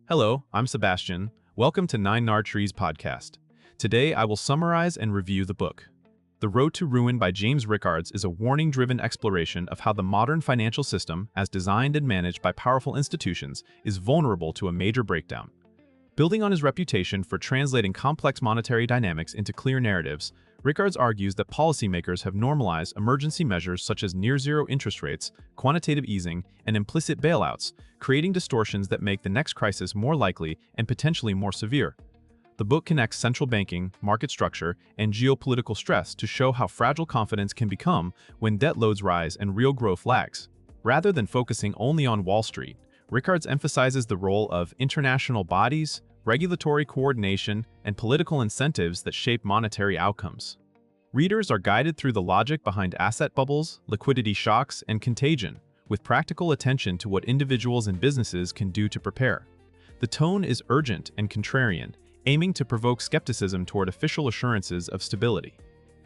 Hello, I'm Sebastian. Welcome to Nine Nar Trees podcast. Today I will summarize and review the book. The Road to Ruin by James Rickards is a warning-driven exploration of how the modern financial system, as designed and managed by powerful institutions, is vulnerable to a major breakdown. Building on his reputation for translating complex monetary dynamics into clear narratives, Rickards argues that policymakers have normalized emergency measures such as near-zero interest rates, quantitative easing, and implicit bailouts, creating distortions that make the next crisis more likely and potentially more severe. The book connects central banking, market structure, and geopolitical stress to show how fragile confidence can become when debt loads rise and real growth lags. Rather than focusing only on Wall Street, Rickards emphasizes the role of international bodies, regulatory coordination, and political incentives that shape monetary outcomes. Readers are guided through the logic behind asset bubbles, liquidity shocks, and contagion, with practical attention to what individuals and businesses can do to prepare. The tone is urgent and contrarian, aiming to provoke skepticism toward official assurances of stability.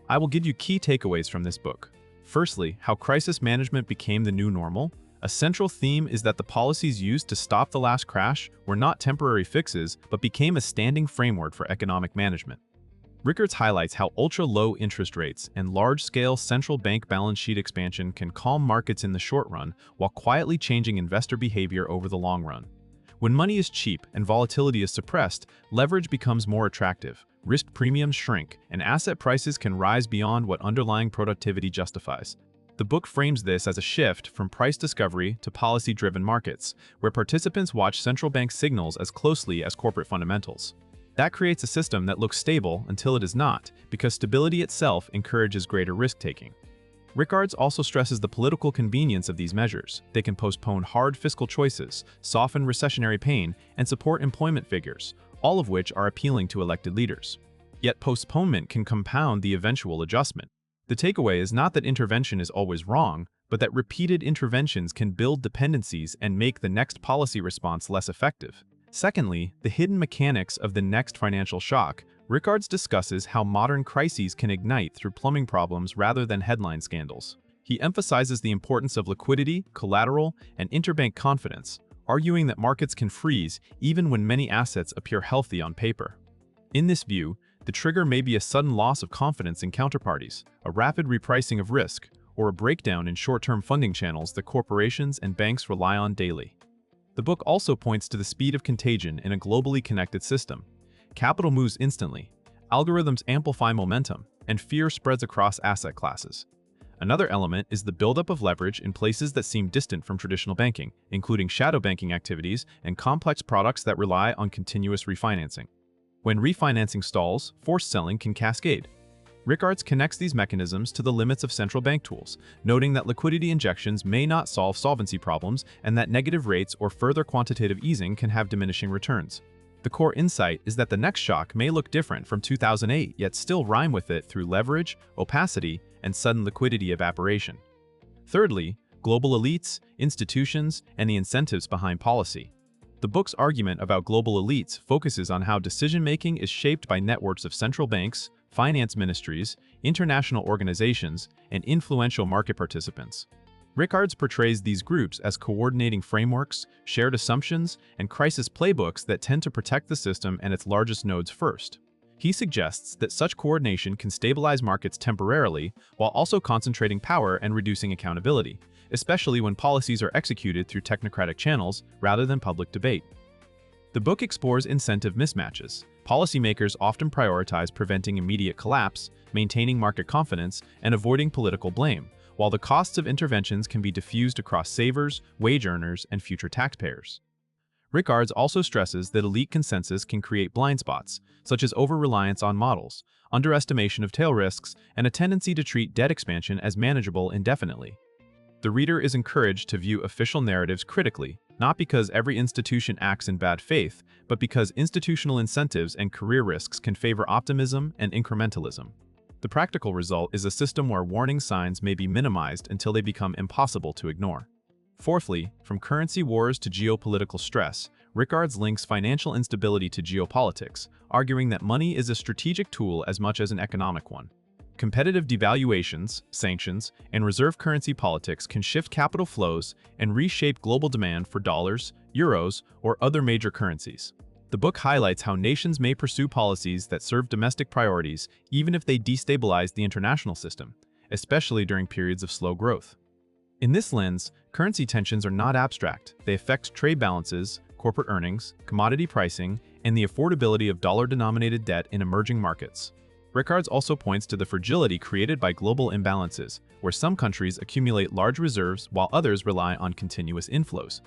I will give you key takeaways from this book. Firstly, how crisis management became the new normal. A central theme is that the policies used to stop the last crash were not temporary fixes, but became a standing framework for economic management. Rickards highlights how ultra-low interest rates and large-scale central bank balance sheet expansion can calm markets in the short run while quietly changing investor behavior over the long run. When money is cheap and volatility is suppressed, leverage becomes more attractive, risk premiums shrink, and asset prices can rise beyond what underlying productivity justifies. The book frames this as a shift from price discovery to policy-driven markets, where participants watch central bank signals as closely as corporate fundamentals. That creates a system that looks stable until it is not, because stability itself encourages greater risk-taking. Rickards also stresses the political convenience of these measures. They can postpone hard fiscal choices, soften recessionary pain, and support employment figures, all of which are appealing to elected leaders. Yet postponement can compound the eventual adjustment. The takeaway is not that intervention is always wrong, but that repeated interventions can build dependencies and make the next policy response less effective. Secondly, the hidden mechanics of the next financial shock. Rickards discusses how modern crises can ignite through plumbing problems rather than headline scandals. He emphasizes the importance of liquidity, collateral, and interbank confidence, arguing that markets can freeze even when many assets appear healthy on paper. In this view, the trigger may be a sudden loss of confidence in counterparties, a rapid repricing of risk, or a breakdown in short-term funding channels that corporations and banks rely on daily. The book also points to the speed of contagion in a globally connected system. Capital moves instantly, algorithms amplify momentum, and fear spreads across asset classes. Another element is the buildup of leverage in places that seem distant from traditional banking, including shadow banking activities and complex products that rely on continuous refinancing. When refinancing stalls, forced selling can cascade. Rickards connects these mechanisms to the limits of central bank tools, noting that liquidity injections may not solve solvency problems and that negative rates or further quantitative easing can have diminishing returns. The core insight is that the next shock may look different from 2008, yet still rhyme with it through leverage, opacity, and sudden liquidity evaporation. Thirdly, global elites, institutions, and the incentives behind policy. The book's argument about global elites focuses on how decision-making is shaped by networks of central banks, finance ministries, international organizations, and influential market participants. Rickards portrays these groups as coordinating frameworks, shared assumptions, and crisis playbooks that tend to protect the system and its largest nodes first. He suggests that such coordination can stabilize markets temporarily while also concentrating power and reducing accountability, especially when policies are executed through technocratic channels rather than public debate. The book explores incentive mismatches. Policymakers often prioritize preventing immediate collapse, maintaining market confidence, and avoiding political blame, while the costs of interventions can be diffused across savers, wage earners, and future taxpayers. Rickards also stresses that elite consensus can create blind spots, such as over-reliance on models, underestimation of tail risks, and a tendency to treat debt expansion as manageable indefinitely. The reader is encouraged to view official narratives critically, not because every institution acts in bad faith, but because institutional incentives and career risks can favor optimism and incrementalism. The practical result is a system where warning signs may be minimized until they become impossible to ignore. Fourthly, from currency wars to geopolitical stress, Rickards links financial instability to geopolitics, arguing that money is a strategic tool as much as an economic one. Competitive devaluations, sanctions, and reserve currency politics can shift capital flows and reshape global demand for dollars, euros, or other major currencies. The book highlights how nations may pursue policies that serve domestic priorities even if they destabilize the international system, especially during periods of slow growth. In this lens, currency tensions are not abstract. They affect trade balances, corporate earnings, commodity pricing, and the affordability of dollar-denominated debt in emerging markets. Rickards also points to the fragility created by global imbalances, where some countries accumulate large reserves while others rely on continuous inflows.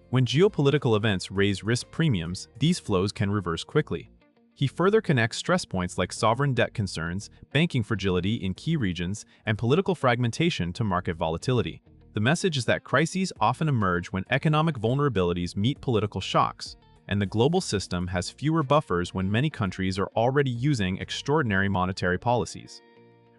When geopolitical events raise risk premiums, these flows can reverse quickly. He further connects stress points like sovereign debt concerns, banking fragility in key regions, and political fragmentation to market volatility. The message is that crises often emerge when economic vulnerabilities meet political shocks, and the global system has fewer buffers when many countries are already using extraordinary monetary policies.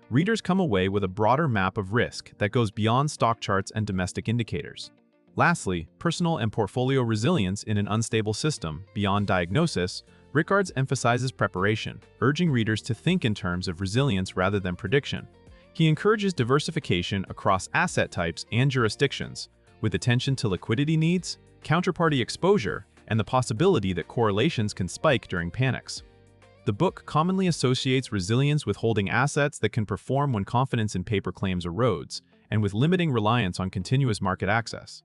Readers come away with a broader map of risk that goes beyond stock charts and domestic indicators. Lastly, personal and portfolio resilience in an unstable system. Beyond diagnosis, Rickards emphasizes preparation, urging readers to think in terms of resilience rather than prediction. He encourages diversification across asset types and jurisdictions, with attention to liquidity needs, counterparty exposure, and the possibility that correlations can spike during panics. The book commonly associates resilience with holding assets that can perform when confidence in paper claims erodes, and with limiting reliance on continuous market access.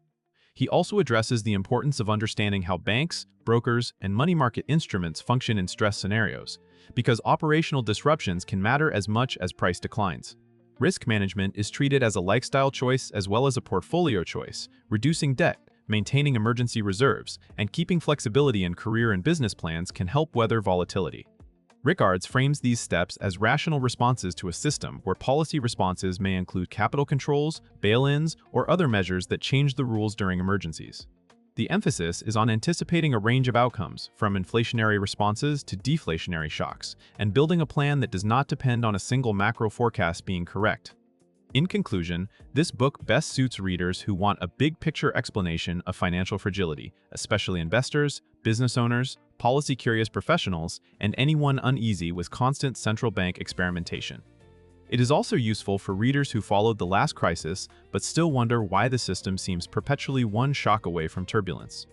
He also addresses the importance of understanding how banks, brokers, and money market instruments function in stress scenarios, because operational disruptions can matter as much as price declines. Risk management is treated as a lifestyle choice as well as a portfolio choice, reducing debt, maintaining emergency reserves, and keeping flexibility in career and business plans can help weather volatility. Rickards frames these steps as rational responses to a system where policy responses may include capital controls, bail-ins, or other measures that change the rules during emergencies. The emphasis is on anticipating a range of outcomes, from inflationary responses to deflationary shocks, and building a plan that does not depend on a single macro forecast being correct. In conclusion, this book best suits readers who want a big-picture explanation of financial fragility, especially investors, business owners, policy-curious professionals, and anyone uneasy with constant central bank experimentation. It is also useful for readers who followed the last crisis but still wonder why the system seems perpetually one shock away from turbulence.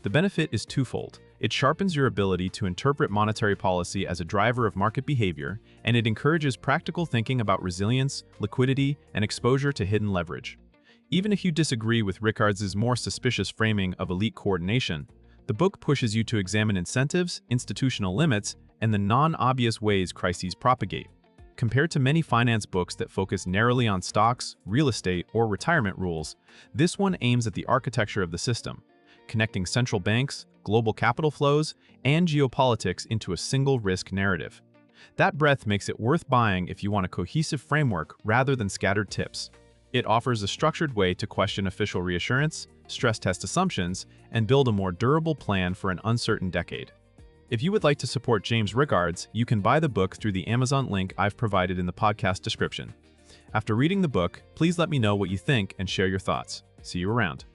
The benefit is twofold. It sharpens your ability to interpret monetary policy as a driver of market behavior, and it encourages practical thinking about resilience, liquidity, and exposure to hidden leverage. Even if you disagree with Rickards' more suspicious framing of elite coordination, the book pushes you to examine incentives, institutional limits, and the non-obvious ways crises propagate. Compared to many finance books that focus narrowly on stocks, real estate, or retirement rules, this one aims at the architecture of the system, connecting central banks, global capital flows, and geopolitics into a single risk narrative. That breadth makes it worth buying if you want a cohesive framework rather than scattered tips. It offers a structured way to question official reassurance, stress test assumptions, and build a more durable plan for an uncertain decade. If you would like to support James Rickards, you can buy the book through the Amazon link I've provided in the podcast description. After reading the book, please let me know what you think and share your thoughts. See you around.